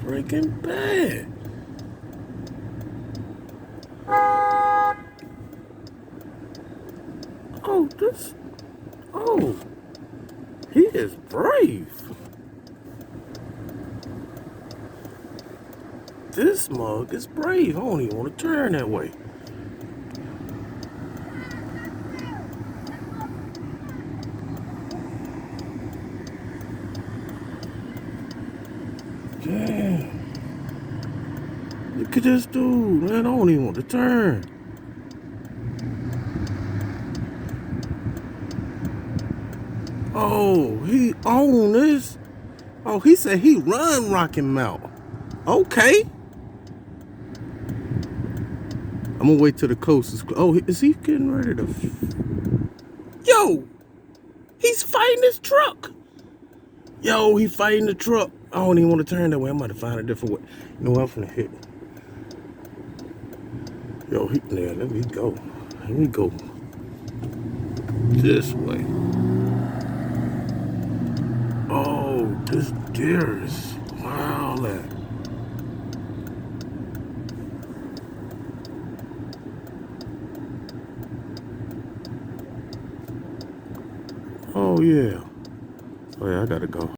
Breaking Bad. Oh, this. Oh, he is brave. This mug is brave. I don't even want to turn that way. Damn. Look at this dude, man. I don't even want to turn. Oh, he own this. Oh, he said he run Rocky Mount. Okay. I'm gonna wait till the coast is. Oh, is he getting ready to? Yo, he's fighting his truck. Yo, he fighting the truck. I don't even want to turn that way. I'm about to find a different way. You know what? I'm finna hit. Yo, let me go. Let me go this way. Oh, this deer is wild. Oh yeah. Oh yeah, I gotta go.